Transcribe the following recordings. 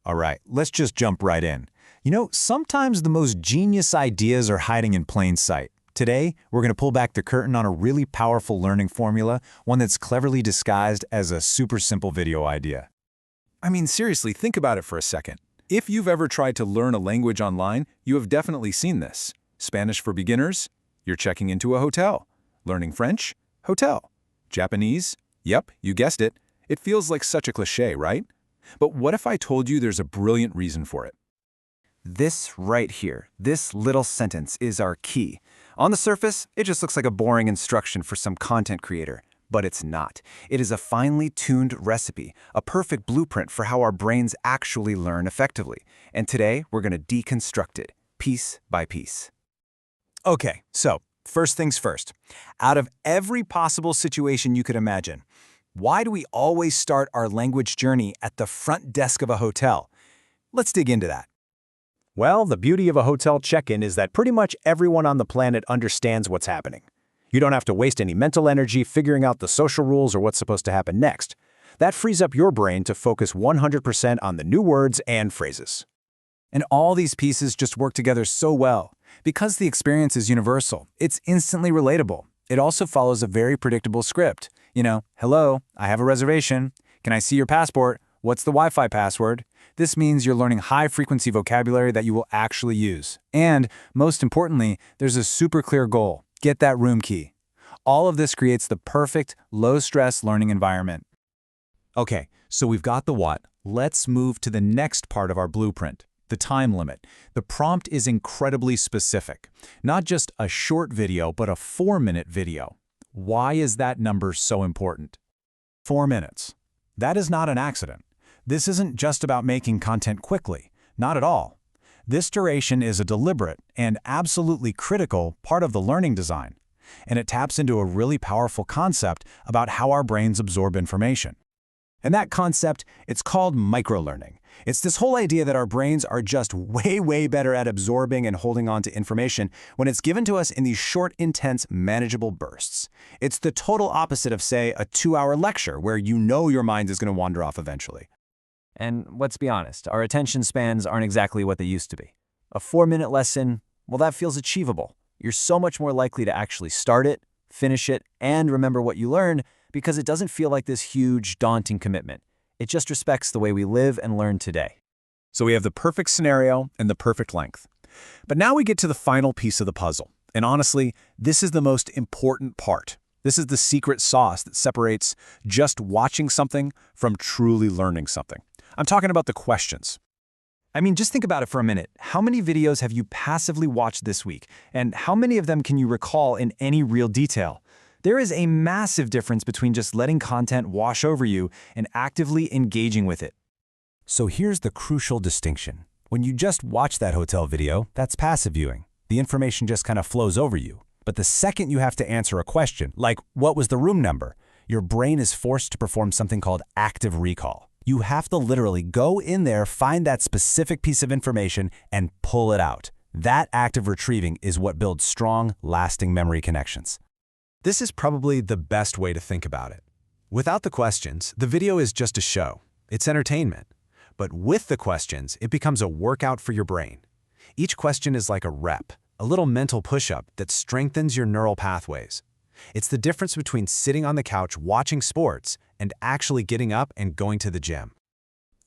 All right, let's just jump right in. Sometimes the most genius ideas are hiding in plain sight. Today, we're going to pull back the curtain on a really powerful learning formula, one that's cleverly disguised as a super simple video idea. I mean, seriously, think about it for a second. If you've ever tried to learn a language online, you have definitely seen this. Spanish for beginners? You're checking into a hotel. Learning French? Hotel. Japanese? Yep, you guessed it. It feels like such a cliché, right? But what if I told you there's a brilliant reason for it? This right here, this little sentence is our key. On the surface, it just looks like a boring instruction for some content creator. But it's not. It is a finely tuned recipe, a perfect blueprint for how our brains actually learn effectively. And today, we're going to deconstruct it, piece by piece. Okay, so first things first. Out of every possible situation you could imagine, why do we always start our language journey at the front desk of a hotel? Let's dig into that. Well, the beauty of a hotel check-in is that pretty much everyone on the planet understands what's happening. You don't have to waste any mental energy figuring out the social rules or what's supposed to happen next. That frees up your brain to focus 100% on the new words and phrases. And all these pieces just work together so well. Because the experience is universal, it's instantly relatable. It also follows a very predictable script. Hello, I have a reservation. Can I see your passport? What's the Wi-Fi password? This means you're learning high-frequency vocabulary that you will actually use. And, most importantly, there's a super clear goal. Get that room key. All of this creates the perfect, low-stress learning environment. Okay, so we've got the what. Let's move to the next part of our blueprint, the time limit. The prompt is incredibly specific. Not just a short video, but a 4-minute video. Why is that number so important? 4 minutes. That is not an accident. This isn't just about making content quickly. Not at all. This duration is a deliberate and absolutely critical part of the learning design, and it taps into a really powerful concept about how our brains absorb information. And that concept, it's called microlearning. It's this whole idea that our brains are just way better at absorbing and holding on to information when it's given to us in these short, intense, manageable bursts. It's the total opposite of, say, a 2-hour lecture where your mind is going to wander off eventually. And let's be honest, our attention spans aren't exactly what they used to be. A 4-minute lesson, well, that feels achievable. You're so much more likely to actually start it, finish it, and remember what you learned because it doesn't feel like this huge, daunting commitment. It just respects the way we live and learn today. So we have the perfect scenario and the perfect length. But now we get to the final piece of the puzzle. And honestly, this is the most important part. This is the secret sauce that separates just watching something from truly learning something. I'm talking about the questions. I mean, just think about it for a minute. How many videos have you passively watched this week? And how many of them can you recall in any real detail? There is a massive difference between just letting content wash over you and actively engaging with it. So here's the crucial distinction. When you just watch that hotel video, that's passive viewing. The information just kind of flows over you. But the second you have to answer a question, like what was the room number, your brain is forced to perform something called active recall. You have to literally go in there, find that specific piece of information, and pull it out. That active retrieving is what builds strong, lasting memory connections. This is probably the best way to think about it. Without the questions, the video is just a show. It's entertainment. But with the questions, it becomes a workout for your brain. Each question is like a rep, a little mental push-up that strengthens your neural pathways. It's the difference between sitting on the couch watching sports and actually getting up and going to the gym.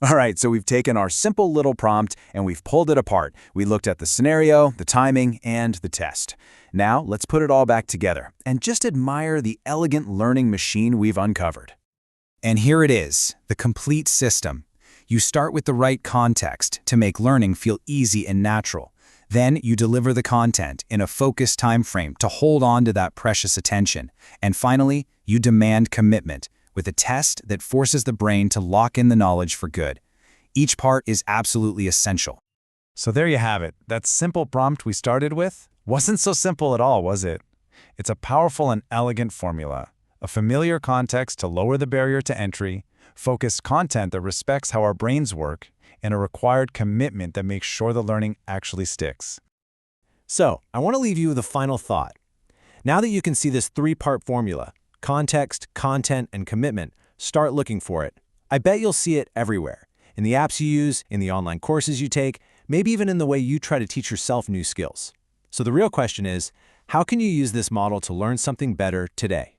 All right, so we've taken our simple little prompt and we've pulled it apart. We looked at the scenario, the timing, and the test. Now, let's put it all back together and just admire the elegant learning machine we've uncovered. And here it is, the complete system. You start with the right context to make learning feel easy and natural. Then you deliver the content in a focused time frame to hold on to that precious attention. And finally, you demand commitment with a test that forces the brain to lock in the knowledge for good. Each part is absolutely essential. So there you have it. That simple prompt we started with wasn't so simple at all, was it? It's a powerful and elegant formula. A familiar context to lower the barrier to entry, focused content that respects how our brains work, and a required commitment that makes sure the learning actually sticks. So, I want to leave you with a final thought. Now that you can see this 3-part formula, context, content, and commitment, start looking for it. I bet you'll see it everywhere. in the apps you use, in the online courses you take, maybe even in the way you try to teach yourself new skills. So the real question is, how can you use this model to learn something better today?